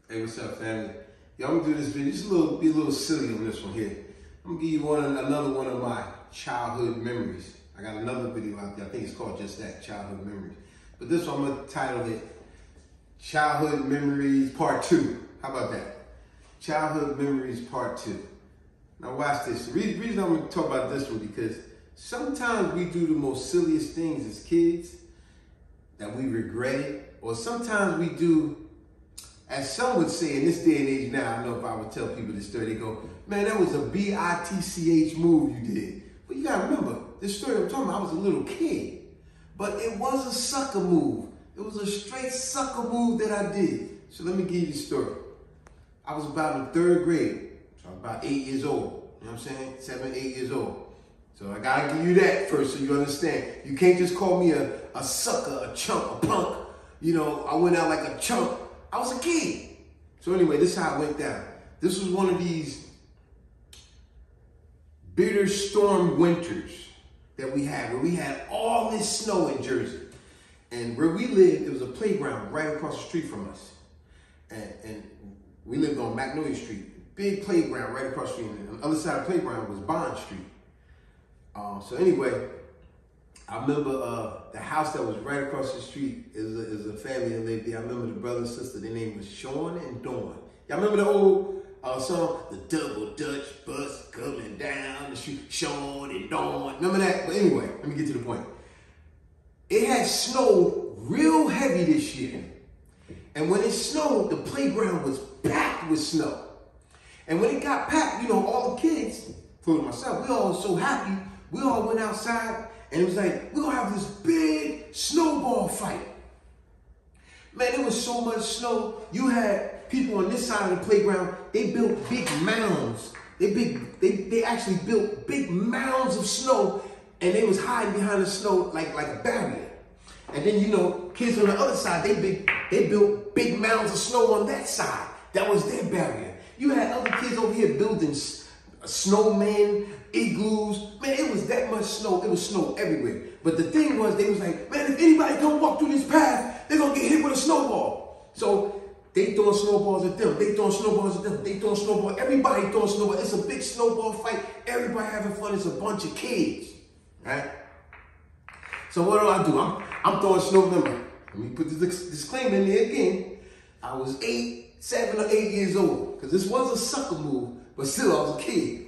Hey, what's up, family? Yo, I'm gonna do this video. Just be a little silly on this one here. I'm gonna give you another one of my childhood memories. I got another video out there. I think it's called just that, childhood memories. But this one I'm gonna title it Childhood Memories Part 2. How about that? Childhood Memories Part 2. Now watch this. The reason I'm gonna talk about this one because sometimes we do the most silliest things as kids that we regret it, or sometimes we do, as some would say in this day and age now, I know if I would tell people this story, they go, man, that was a bitch move you did. But you gotta remember, this story I'm talking about, I was a little kid. But it was a sucker move. It was a straight sucker move that I did. So let me give you the story. I was about in 3rd grade. So I was about 8 years old. You know what I'm saying? 7, 8 years old. So I gotta give you that first so you understand. You can't just call me a sucker, a chump, a punk. You know, I went out like a chump. I was a kid. So anyway, this is how it went down. This was one of these bitter storm winters that we had, where we had all this snow in Jersey. And where we lived, there was a playground right across the street from us. And we lived on Magnolia Street. Big playground right across the street. And on the other side of the playground was Bond Street. So anyway, I remember the house that was right across the street is a family that lived there. I remember the brother and sister, their name was Sean and Dawn. Y'all remember the old song, The Double Dutch Bus Coming Down the Street, Sean and Dawn. Remember that? But anyway, let me get to the point. It had snowed real heavy this year. And when it snowed, the playground was packed with snow. And when it got packed, you know, all the kids, including myself, we all were so happy. We all went outside. And it was like, we're gonna have this big snowball fight. Man, there was so much snow. You had people on this side of the playground, they built big mounds. They actually built big mounds of snow, and they was hiding behind the snow like a barrier. And then, you know, kids on the other side, they built big mounds of snow on that side. That was their barrier. You had other kids over here building snowmen, igloos. Man, it was that much snow. It was snow everywhere. But the thing was, they was like, man, if anybody don't walk through this path, they're going to get hit with a snowball. So they throwing snowballs at them. They throwing snowballs at them. They throwing snowballs. Everybody throwing snowballs. It's a big snowball fight. Everybody having fun. It's a bunch of kids. Right? So what do? I'm throwing snow. Remember, let me put the disclaimer in there again. I was 7 or 8 years old. Because this was a sucker move. But still, I was a kid.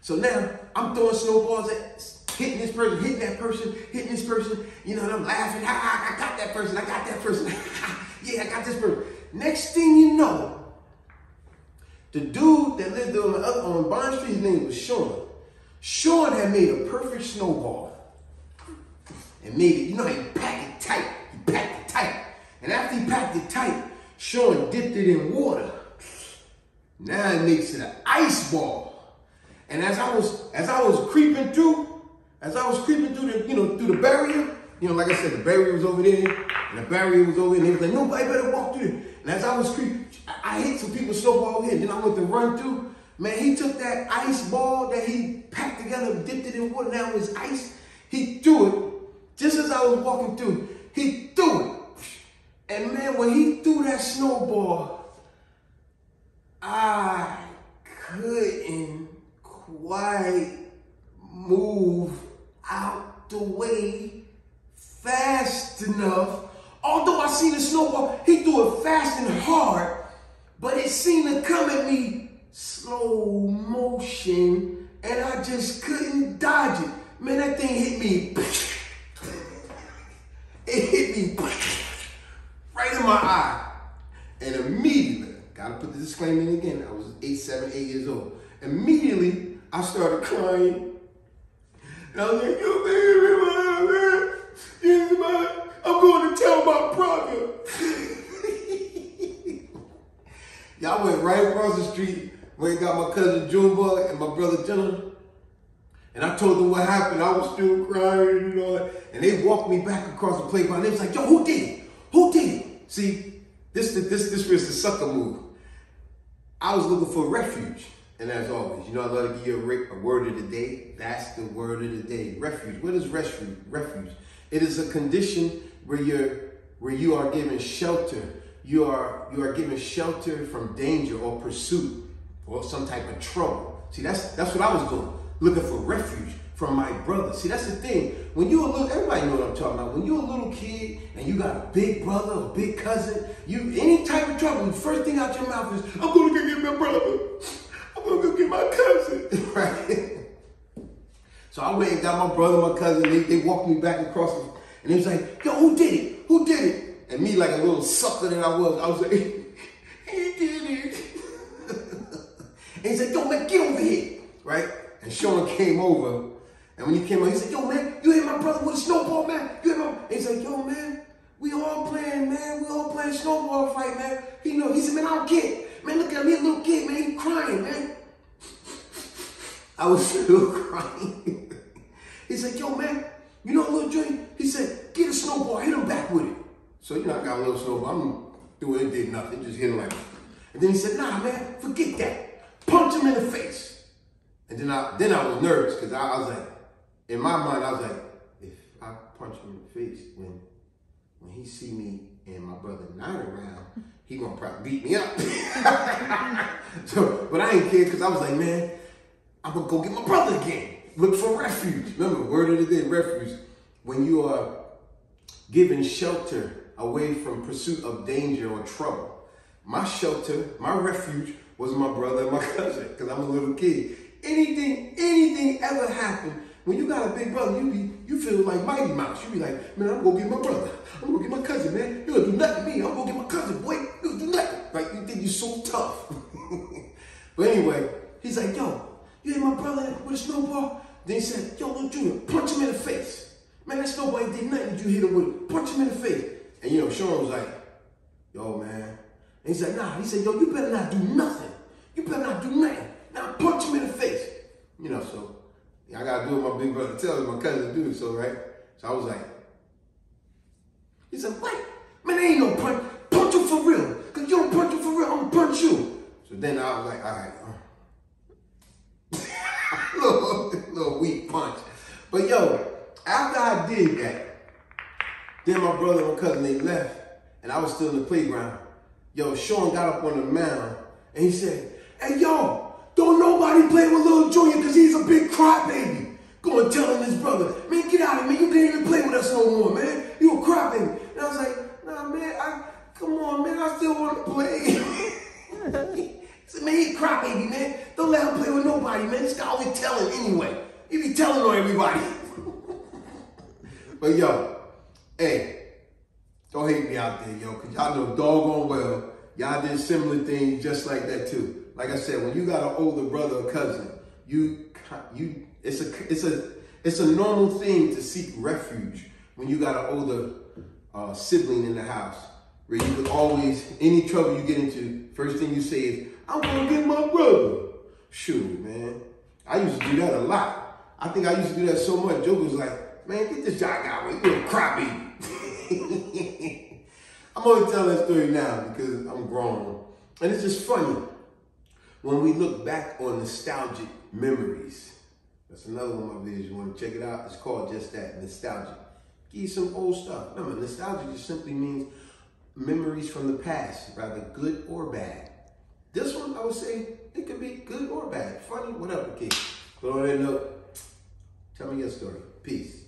So now, I'm throwing snowballs at hitting this person, hitting that person, hitting this person. You know, and I'm laughing. I got that person. I got that person. Yeah, I got this person. Next thing you know, the dude that lived on Bond Street, his name was Sean. Sean had made a perfect snowball. And made it, you know how you pack it tight. He packed it tight. And after he packed it tight, Sean dipped it in water. Now it makes it an ice ball. And as I was creeping through the, you know, through the barrier, you know, like I said, the barrier was over there, and the barrier was over there, and he was like, nobody better walk through there. And as I was creeping, I hit some people's snowball over here, and then I went to run through. Man, he took that ice ball that he packed together, dipped it in water, now it was ice. He threw it, just as I was walking through, he threw it. And man, when he threw that snowball, I couldn't quite move out the way fast enough. Although I seen the snowball, he threw it fast and hard, but it seemed to come at me slow motion, and I just couldn't dodge it. Man, that thing hit me. It hit me right in my eye. And immediately, gotta put the disclaimer in again, I was 7, 8 years old. Immediately, I started crying. And I was like, yo, baby, man, I'm going to tell my brother. Y'all went right across the street where I got my cousin Junebug and my brother John. And I told them what happened. I was still crying and all that. And they walked me back across the playground. They was like, yo, who did it? Who did it? See, this was the sucker move. I was looking for refuge. And as always, you know, I love to give you a word of the day. That's the word of the day. Refuge. What is refuge? Refuge. It is a condition where you are given shelter you are given shelter from danger or pursuit or some type of trouble. See, that's what I was doing, looking for refuge from my brother. See, that's the thing. When you're a little, everybody know what I'm talking about. When you're a little kid and you got a big brother or big cousin, any type of trouble, the first thing out your mouth is, I'm going to go get my brother. I'm going to go get my cousin, right? So I went and got my brother, my cousin. They walked me back across, and they was like, yo, who did it? Who did it? And me, like a little sucker that I was like, he did it. And he said, yo, man, get over here, right? And Sean came over. And when he came over, he said, yo, man, you hit my brother with a snowball, man. You hit my... And he's like, yo, man, we all playing, man. We all playing snowball fight, man. He said, man, I don't care. Man, look at me, a little kid, man. He crying, man. I was still crying. He said, yo, man, you know little Johnny? He said, get a snowball, hit him back with it. So, I got a little snowball. I'm doing it, did nothing, just hit him like that. And then he said, nah, man, forget that. Punch him in the face. And then I was nervous because I was like, in my mind, I was like, if I punch him in the face, when he see me and my brother not around, he gonna probably beat me up. But I didn't care because I was like, man, I'm gonna go get my brother again. Look for refuge. Remember, word of the day, refuge. When you are given shelter away from pursuit of danger or trouble. My shelter, my refuge was my brother and my cousin because I'm a little kid. Anything ever happen, when you got a big brother, you feel like Mighty Mouse. You be like, man, I'm gonna get my brother. I'm gonna get my cousin, man. You gonna do nothing to me. I'm gonna get my cousin, boy. You gonna do nothing. Like, you think you're so tough. But anyway, he's like, yo, you hit my brother with a snowball? Then he said, yo, little Junior, punch him in the face. Man, that snowball ain't did nothing. You hit him with it. Punch him in the face. And Sean was like, yo, man. And he's like, nah. He said, yo, you better not do nothing. You better not do nothing. Now punch him in the face. So I got to do what my big brother tells my cousin to do, so, right? So I was like, he said, wait, man, there ain't no punch. Punch him for real. Because you don't punch him for real, I'm going to punch you. So then I was like, all right. little weak punch. But, yo, after I did that, then my brother and my cousin, they left, and I was still in the playground. Yo, Sean got up on the mound, and he said, hey, yo, don't nobody play with little Junior because he's a big crybaby. Go and tell him his brother, man, get out of here, man. You can't even play with us no more, man. You a crybaby. And I was like, nah, man, come on, man, I still want to play. He said, man, he a crybaby, man. Don't let him play with nobody, man. This guy always telling anyway. He be telling on everybody. But, yo, hey, don't hate me out there, yo, because y'all know doggone well, y'all did similar things just like that, too. Like I said, when you got an older brother or cousin, it's a normal thing to seek refuge when you got an older sibling in the house, where you could always, any trouble you get into, first thing you say is, I'm gonna get my brother. Shoot, man. I used to do that a lot. I think I used to do that so much, Joe was like, man, get this guy out of here, you a crybaby. I'm only telling that story now because I'm grown. And it's just funny. When we look back on nostalgic memories, that's another one of my videos. You want to check it out? It's called just that, nostalgic. Give you some old stuff. Remember, nostalgia just simply means memories from the past, rather good or bad. This one, I would say, it could be good or bad, funny, whatever the case. But on that note, tell me your story. Peace.